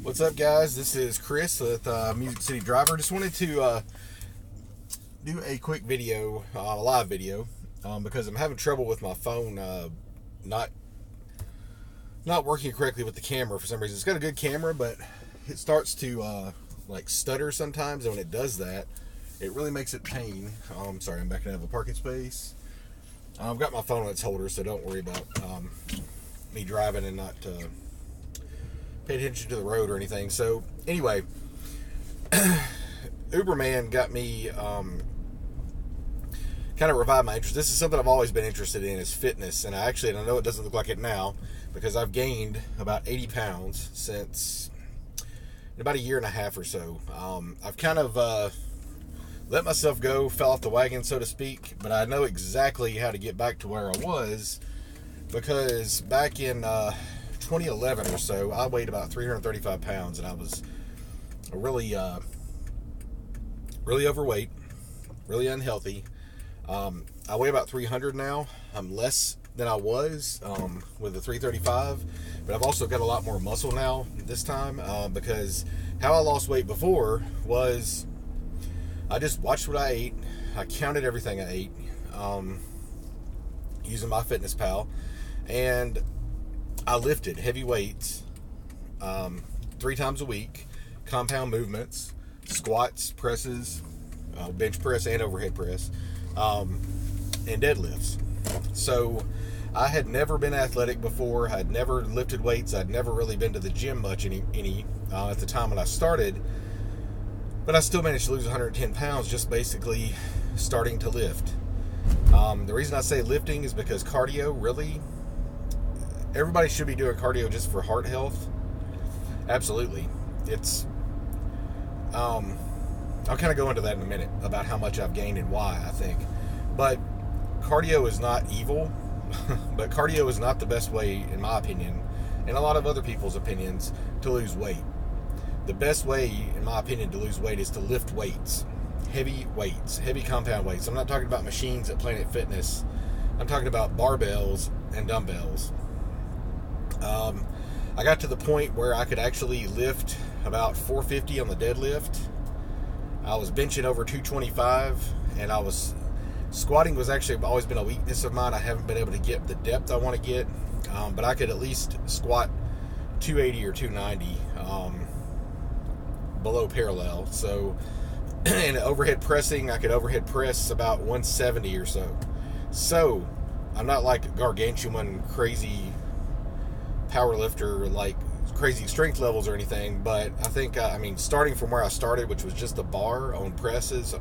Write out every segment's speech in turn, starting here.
What's up, guys? This is Chris with Music City Driver. Just wanted to do a quick video, a live video, because I'm having trouble with my phone not working correctly with the camera for some reason. It's got a good camera, but it starts to like stutter sometimes, and when it does that, it really makes it pain. Sorry, I'm backing out of a parking space. I've got my phone on its holder, so don't worry about me driving and not pay attention to the road or anything. So anyway, Uberman got me kind of revived my interest. This is something I've always been interested in, is fitness, and I know it doesn't look like it now because I've gained about 80 pounds since about a year and a half or so. I've kind of let myself go, fell off the wagon, so to speak, but I know exactly how to get back to where I was, because back in 2011 or so, I weighed about 335 pounds, and I was really overweight, really unhealthy. I weigh about 300 now. I'm less than I was with the 335, but I've also got a lot more muscle now this time, because how I lost weight before was I just watched what I ate. I counted everything I ate using MyFitnessPal, and I lifted heavy weights 3 times a week, compound movements, squats, presses, bench press and overhead press, and deadlifts. So I had never been athletic before. I'd never lifted weights. I'd never really been to the gym much at the time when I started, but I still managed to lose 110 pounds just basically starting to lift. The reason I say lifting is because cardio, really, everybody should be doing cardio just for heart health. Absolutely. It's I'll kind of go into that in a minute about how much I've gained and why, I think. But cardio is not evil, but cardio is not the best way, in my opinion, and a lot of other people's opinions, to lose weight. The best way, in my opinion, to lose weight is to lift weights, heavy compound weights. I'm not talking about machines at Planet Fitness. I'm talking about barbells and dumbbells. I got to the point where I could actually lift about 450 on the deadlift. I was benching over 225, and I was squatting was actually always been a weakness of mine. I haven't been able to get the depth I want to get, but I could at least squat 280 or 290 below parallel. So, and overhead pressing, I could overhead press about 170 or so. So I'm not like gargantuan, crazy power lifter, like crazy strength levels or anything, but I think starting from where I started, which was just a bar on presses,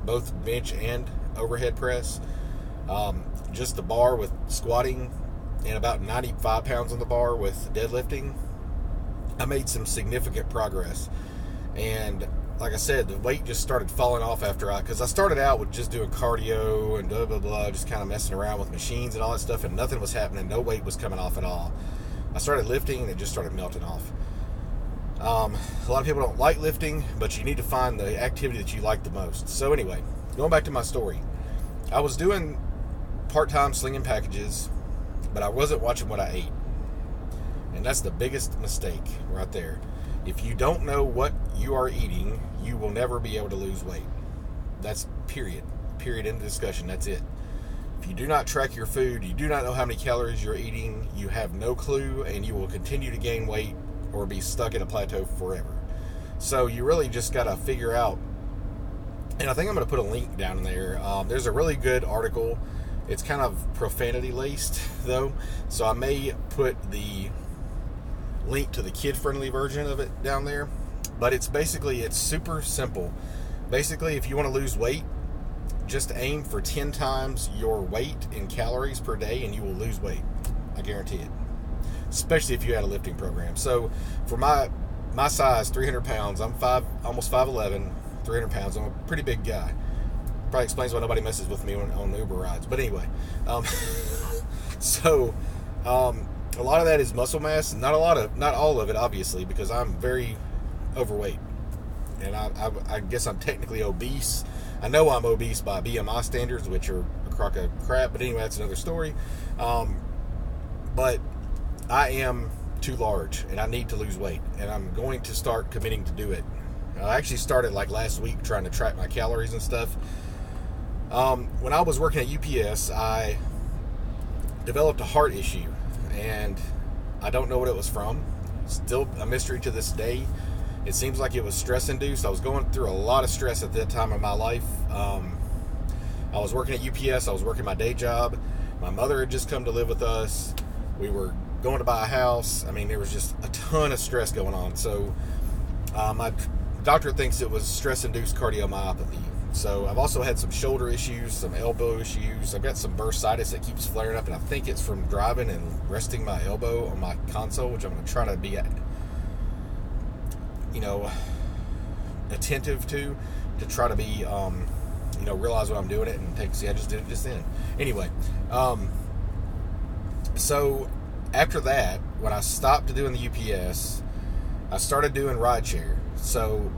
both bench and overhead press, just the bar with squatting, and about 95 pounds on the bar with deadlifting, I made some significant progress. And like I said, the weight just started falling off because I started out with just doing cardio and blah blah blah, just kind of messing around with machines and all that stuff, and nothing was happening. No weight was coming off at all. I started lifting, and it just started melting off. A lot of people don't like lifting, but you need to find the activity that you like the most. So anyway, going back to my story, I was doing part-time slinging packages, but I wasn't watching what I ate. And that's the biggest mistake right there. If you don't know what you are eating, you will never be able to lose weight. That's period. Period, end of discussion. That's it. If you do not track your food, you do not know how many calories you're eating, you have no clue, and you will continue to gain weight or be stuck at a plateau forever. So you really just got to figure out, and I think I'm going to put a link down there. There's a really good article. It's kind of profanity laced though, so I may put the link to the kid-friendly version of it down there. But it's super simple. Basically, if you want to lose weight, just aim for 10 times your weight in calories per day, and you will lose weight. I guarantee it. Especially if you had a lifting program. So for my size, 300 pounds, I'm almost 5'11", 300 pounds. I'm a pretty big guy. Probably explains why nobody messes with me on Uber rides. But anyway, so a lot of that is muscle mass. Not all of it, obviously, because I'm very overweight, and I guess I'm technically obese. I know I'm obese by BMI standards, which are a crock of crap, but anyway, that's another story. But I am too large, and I need to lose weight, and I'm going to start committing to do it. I actually started like last week trying to track my calories and stuff. When I was working at UPS, I developed a heart issue, and I don't know what it was from. Still a mystery to this day. It seems like it was stress induced. I was going through a lot of stress at that time in my life. I was working at UPS. I was working my day job. My mother had just come to live with us. We were going to buy a house. I mean, there was just a ton of stress going on. So my doctor thinks it was stress-induced cardiomyopathy. So I've also had some shoulder issues, some elbow issues. I've got some bursitis that keeps flaring up, and I think it's from driving and resting my elbow on my console, which I'm going to try to be, attentive to try to be, realize what I'm doing it and see, I just did it just then. Anyway, so after that, when I stopped doing the UPS, I started doing Rideshare. So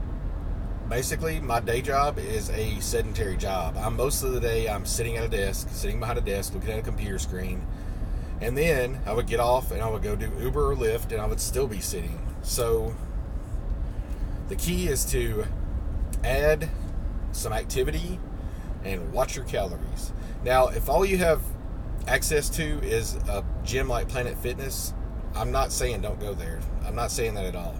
basically, my day job is a sedentary job. Most of the day, I'm sitting behind a desk, looking at a computer screen. And then I would get off and I would go do Uber or Lyft, and I would still be sitting. So the key is to add some activity and watch your calories. Now, if all you have access to is a gym like Planet Fitness, I'm not saying don't go there. I'm not saying that at all.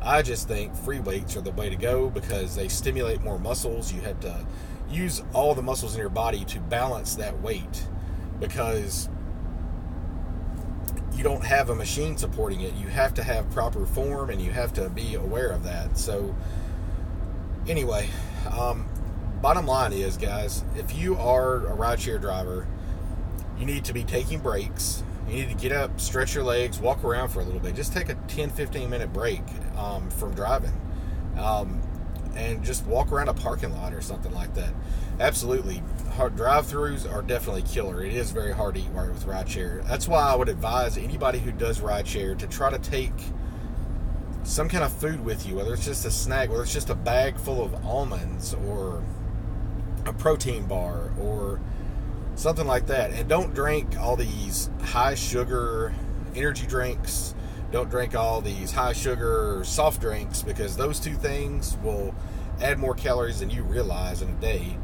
I just think free weights are the way to go because they stimulate more muscles. You have to use all the muscles in your body to balance that weight because you don't have a machine supporting it. You have to have proper form, and you have to be aware of that. So anyway, bottom line is, guys, if you are a rideshare driver, you need to be taking breaks. You need to get up, stretch your legs, walk around for a little bit. Just take a 10-15 minute break from driving, and just walk around a parking lot or something like that. Absolutely, drive-throughs are definitely killer. It is very hard to eat right with rideshare. That's why I would advise anybody who does rideshare to try to take some kind of food with you, whether it's just a snack, whether it's just a bag full of almonds or a protein bar or something like that. And don't drink all these high sugar energy drinks. Don't drink all these high sugar soft drinks, because those two things will add more calories than you realize in a day.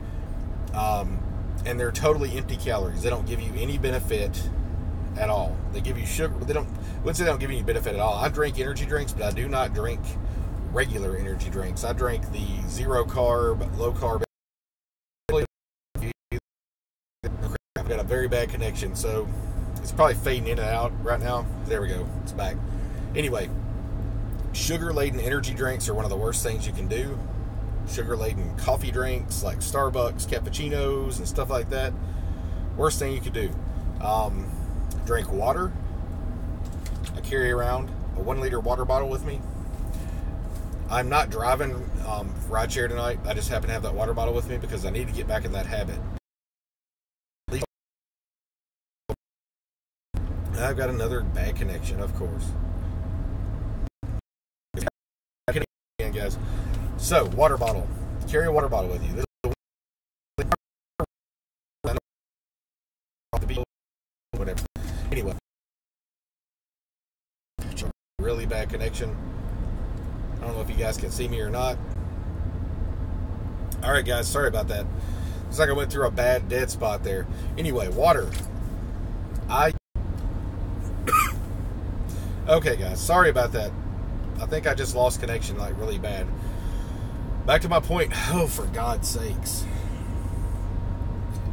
And they're totally empty calories. They don't give you any benefit at all. They give you sugar. They don't give you any benefit at all. I drink energy drinks, but I do not drink regular energy drinks. I drink the zero carb, low carb. I've got a very bad connection, so it's probably fading in and out right now. There we go. It's back. Anyway, sugar-laden energy drinks are one of the worst things you can do. Sugar-laden coffee drinks like Starbucks, cappuccinos, and stuff like that. Worst thing you could do. Drink water. I carry around a 1-liter water bottle with me. I'm not driving rideshare tonight. I just happen to have that water bottle with me because I need to get back in that habit. I've got another bad connection, of course. Again, guys. So, water bottle. Carry a water bottle with you. This is whatever. Anyway. Really bad connection. I don't know if you guys can see me or not. Alright, guys. Sorry about that. Looks like I went through a bad dead spot there. Anyway, water. Okay, guys, sorry about that. I think I just lost connection like really bad. Back to my point. Oh, for God's sakes.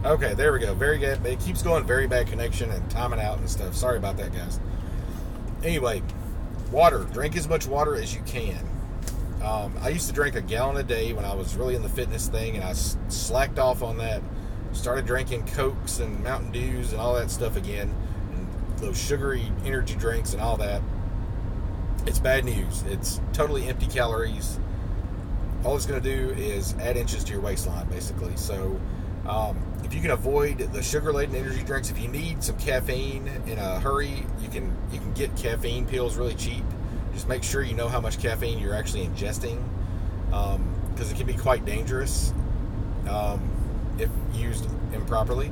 Okay, there we go. Very good. It keeps going very bad connection and timing out and stuff. Sorry about that, guys. Anyway, water. Drink as much water as you can. I used to drink a gallon a day when I was really in the fitness thing, and I slacked off on that. Started drinking Cokes and Mountain Dews and all that stuff again. Those sugary energy drinks and all that. It's bad news. It's totally empty calories. All it's going to do is add inches to your waistline, basically. So if you can avoid the sugar-laden energy drinks, if you need some caffeine in a hurry, you can get caffeine pills really cheap. Just make sure you know how much caffeine you're actually ingesting, because it can be quite dangerous if used improperly.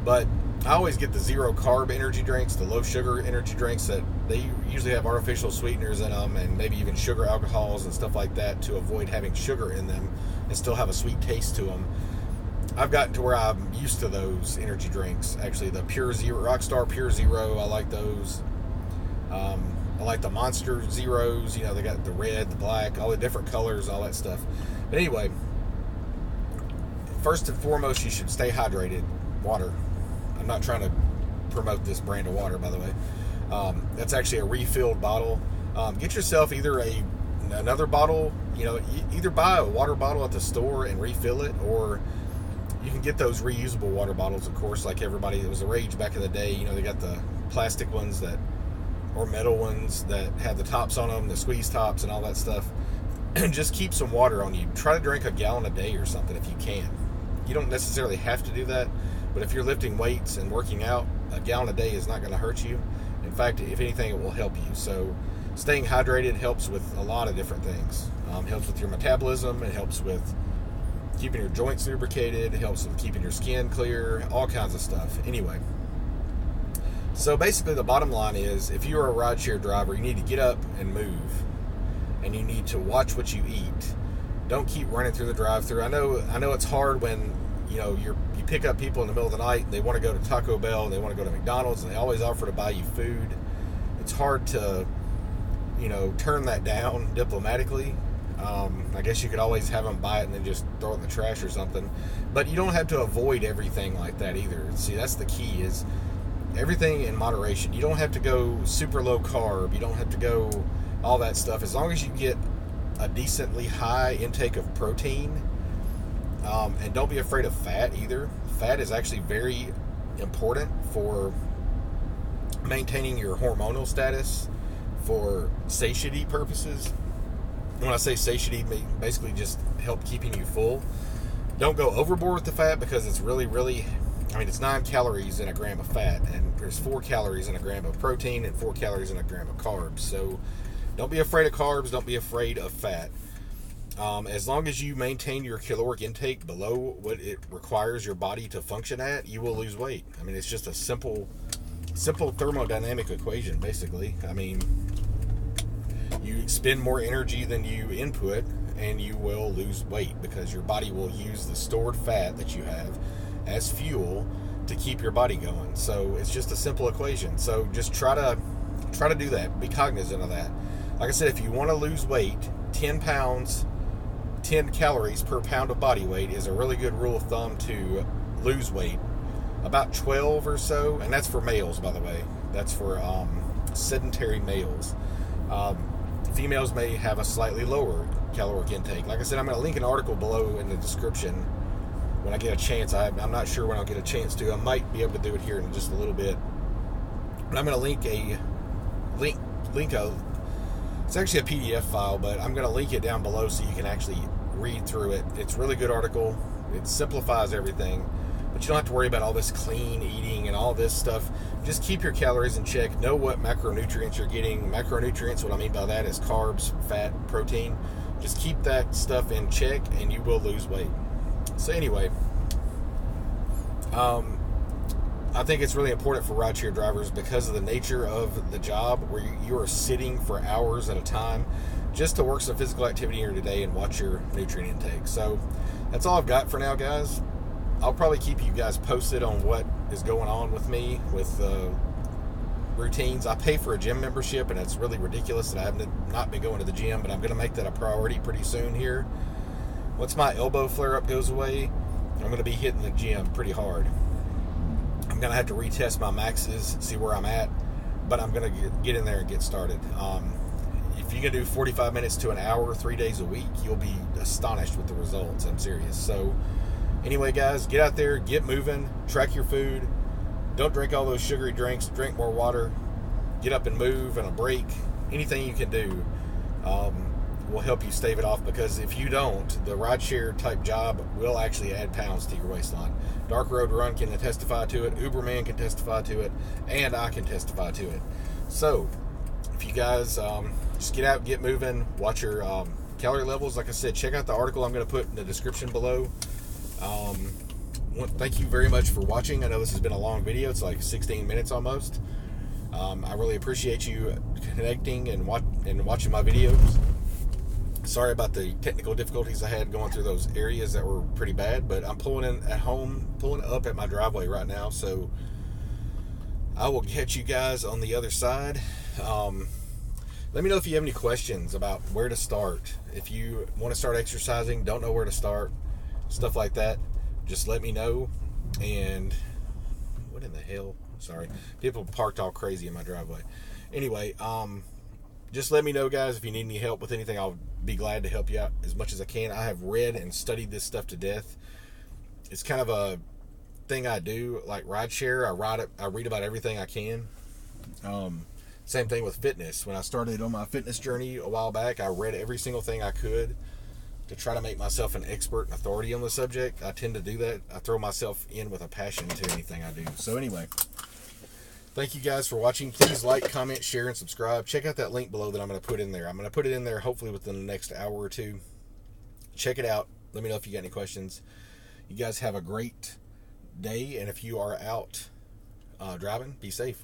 But I always get the zero carb energy drinks, the low sugar energy drinks that they usually have artificial sweeteners in them and maybe even sugar alcohols and stuff like that to avoid having sugar in them and still have a sweet taste to them. I've gotten to where I'm used to those energy drinks. Actually, the Pure Zero, Rockstar Pure Zero, I like those. I like the Monster Zeros. You know, they got the red, the black, all the different colors, all that stuff. But anyway, first and foremost, you should stay hydrated. Water. I'm not trying to promote this brand of water, by the way. That's actually a refilled bottle. Get yourself either another bottle, you know, either buy a water bottle at the store and refill it, or you can get those reusable water bottles, of course, like everybody. It was a rage back in the day. You know, they got the plastic ones that, or metal ones that have the tops on them, the squeeze tops and all that stuff. And just keep some water on you. Try to drink a gallon a day or something if you can. You don't necessarily have to do that, but if you're lifting weights and working out, a gallon a day is not going to hurt you. In fact, if anything, it will help you. So staying hydrated helps with a lot of different things. It helps with your metabolism. It helps with keeping your joints lubricated. It helps with keeping your skin clear. All kinds of stuff. Anyway, so basically the bottom line is, if you're a rideshare driver, you need to get up and move. And you need to watch what you eat. Don't keep running through the drive-thru. I know it's hard when, you know, you pick up people in the middle of the night and they want to go to Taco Bell, and they want to go to McDonald's, and they always offer to buy you food. It's hard to, you know, turn that down diplomatically. I guess you could always have them buy it and then just throw it in the trash or something. But you don't have to avoid everything like that either. See, that's the key, is everything in moderation. You don't have to go super low carb. You don't have to go all that stuff. As long as you get a decently high intake of protein, and don't be afraid of fat either. Fat is actually very important for maintaining your hormonal status, for satiety purposes. When I say satiety, basically just help keeping you full. Don't go overboard with the fat, because it's really, I mean, it's 9 calories in a gram of fat, and there's 4 calories in a gram of protein and 4 calories in a gram of carbs. So don't be afraid of carbs. Don't be afraid of fat. As long as you maintain your caloric intake below what it requires your body to function at, you will lose weight. I mean, it's just a simple thermodynamic equation, basically. I mean, you expend more energy than you input, and you will lose weight, because your body will use the stored fat that you have as fuel to keep your body going. So it's just a simple equation. So just try to do that. Be cognizant of that. Like I said, if you want to lose weight, 10 calories per pound of body weight is a really good rule of thumb to lose weight. About 12 or so, and that's for males, by the way. That's for sedentary males. Females may have a slightly lower caloric intake. Like I said, I'm going to link an article below in the description when I get a chance. I'm not sure when I'll get a chance to. I might be able to do it here in just a little bit. But I'm going to link it's actually a PDF file, but I'm going to link it down below so you can actually read through it. It's a really good article. It simplifies everything, but you don't have to worry about all this clean eating and all this stuff. Just keep your calories in check. Know what macronutrients you're getting. Macronutrients, what I mean by that is carbs, fat, protein. Just keep that stuff in check, and you will lose weight. So anyway, I think it's really important for rideshare drivers because of the nature of the job, where you are sitting for hours at a time, just to work some physical activity here today and watch your nutrient intake. So that's all I've got for now, guys. I'll probably keep you guys posted on what is going on with me with routines. I pay for a gym membership, and it's really ridiculous that I have not been going to the gym, but I'm going to make that a priority pretty soon here. Once my elbow flare-up goes away, I'm going to be hitting the gym pretty hard. I'm going to have to retest my maxes, see where I'm at, but I'm going to get in there and get started. If you can do 45 minutes to an hour 3 days a week, you'll be astonished with the results. I'm serious. So anyway, guys, get out there, get moving, track your food. Don't drink all those sugary drinks. Drink more water. Get up and move, and a break. Anything you can do will help you stave it off, because if you don't, the rideshare type job will actually add pounds to your waistline. Dark Road Run can testify to it. Uberman can testify to it. And I can testify to it. So if you guys just get out, get moving, watch your calorie levels. Like I said, check out the article I'm going to put in the description below. thank you very much for watching. I know this has been a long video. It's like 16 minutes almost. I really appreciate you connecting and watching my videos. Sorry about the technical difficulties I had going through those areas that were pretty bad, but I'm pulling up at my driveway right now, so I will catch you guys on the other side. Let me know if you have any questions about where to start. If you want to start exercising, don't know where to start, stuff like that, just let me know. And what in the hell? Sorry, people parked all crazy in my driveway. Anyway, just let me know, guys, if you need any help with anything. I'll be glad to help you out as much as I can. I have read and studied this stuff to death. It's kind of a thing I do, like Rideshare. I read about everything I can. Same thing with fitness. When I started on my fitness journey a while back, I read every single thing I could to try to make myself an expert and authority on the subject. I tend to do that. I throw myself in with a passion to anything I do. So anyway, thank you guys for watching. Please like, comment, share, and subscribe. Check out that link below that I'm going to put in there. I'm going to put it in there hopefully within the next hour or two. Check it out. Let me know if you got any questions. You guys have a great day, and if you are out driving, be safe.